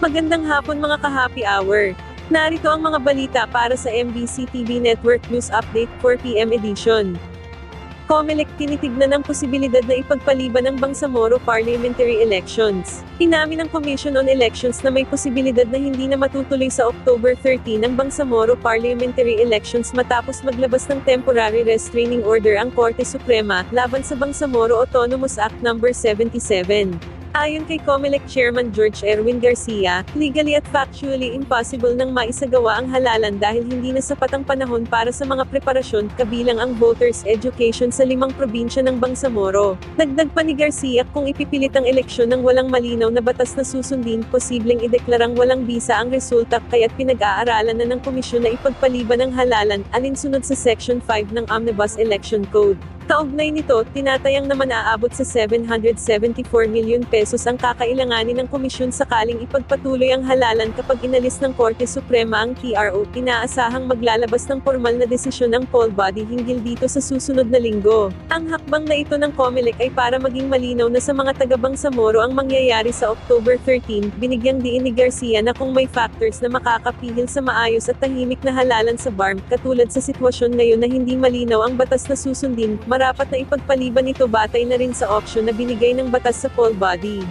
Magandang hapon mga ka-happy hour. Narito ang mga balita para sa MBC TV Network News Update 4 PM edition. COMELEC tinitignan ang posibilidad na ipagpaliban ang Bangsamoro parliamentary elections. Inamin ng Commission on Elections na may posibilidad na hindi na matutuloy sa October 13 ang Bangsamoro parliamentary elections matapos maglabas ng temporary restraining order ang Korte Suprema laban sa Bangsamoro Autonomous Act No. 77. Ayon kay COMELEC Chairman George Erwin Garcia, legally at factually impossible nang maisagawa ang halalan dahil hindi na sapat ang panahon para sa mga preparasyon, kabilang ang voters' education sa 5 probinsya ng Bangsamoro. Dagdag pa ni Garcia, kung ipipilit ang eleksyon ng walang malinaw na batas na susundin, posibleng ideklarang walang bisa ang resulta, kaya't pinag-aaralan na ng komisyon na ipagpaliban ang halalan, alinsunod sa Section 5 ng Omnibus Election Code. Kaugnay nito, tinatayang naman aabot sa 774 milyon pesos ang kakailanganin ng komisyon sakaling ipagpatuloy ang halalan kapag inalis ng Korte Suprema ang TRO. Inaasahang maglalabas ng formal na desisyon ang poll body hinggil dito sa susunod na linggo. Ang hakbang na ito ng COMELEC ay para maging malinaw na sa mga taga-Bangsamoro ang mangyayari sa October 13. Binigyang diin ni Garcia na kung may factors na makakapigil sa maayos at tahimik na halalan sa BARM, katulad sa sitwasyon ngayon na hindi malinaw ang batas na susundin, marapat na ipagpaliban ito batay na rin sa opsyon na binigay ng batas sa poll body.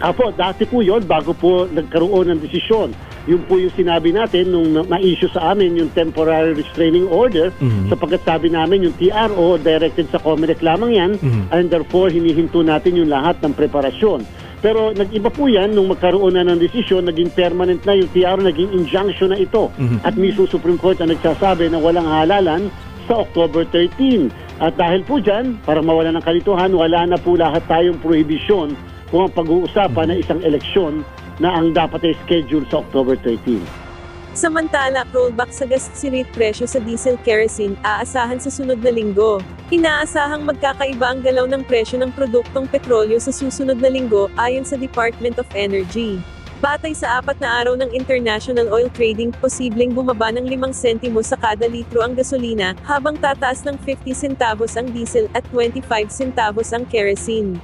Apo, dati po yon bago po nagkaroon ng desisyon. Yun po yung sinabi natin nung na-issue sa amin yung temporary restraining order, sapagkat sabi namin yung TRO directed sa COMELEC lamang yan, and therefore hinihinto natin yung lahat ng preparasyon. Pero nag-iba po yan nung magkaroon na ng desisyon, naging permanent na yung TRO, naging injunction na ito. At mismo Supreme Court ang nagsasabi na walang halalan sa October 13. At dahil po dyan, para mawala ng kalituhan, wala na po lahat tayong prohibisyon kung ang pag-uusapan na isang eleksyon na ang dapat ay schedule sa October 13. Samantala, rollback sa gas rate presyo sa diesel kerosene, aasahan sa sunod na linggo. Inaasahang magkakaiba ang galaw ng presyo ng produktong petrolyo sa susunod na linggo, ayon sa Department of Energy. Batay sa 4 na araw ng international oil trading, posibleng bumaba ng 5 sentimo sa kada litro ang gasolina, habang tataas ng 50 centavos ang diesel at 25 centavos ang kerosene.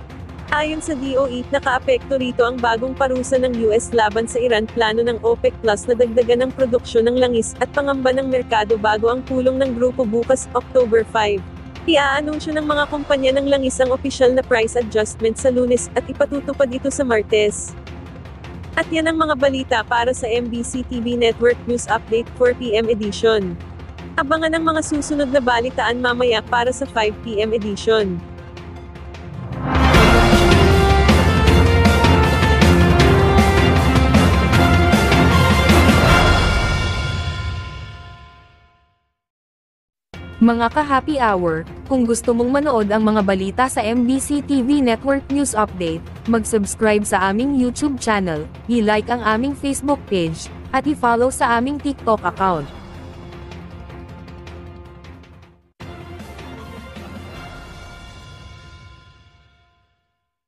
Ayon sa DOE, nakaapekto rito ang bagong parusa ng US laban sa Iran, plano ng OPEC Plus na dagdagan ang produksyon ng langis, at pangamba ng merkado bago ang pulong ng grupo bukas, October 5. Iaanunsyo ng mga kumpanya ng langis ang opisyal na price adjustment sa Lunes, at ipatutupad ito sa Martes. At yan ang mga balita para sa MBC TV Network News Update 4 PM edition. Abangan ang mga susunod na balitaan mamaya para sa 5 PM edition. Mga ka-happy hour, kung gusto mong manood ang mga balita sa MBC TV Network News Update, mag-subscribe sa aming YouTube channel, i-like ang aming Facebook page, at i-follow sa aming TikTok account.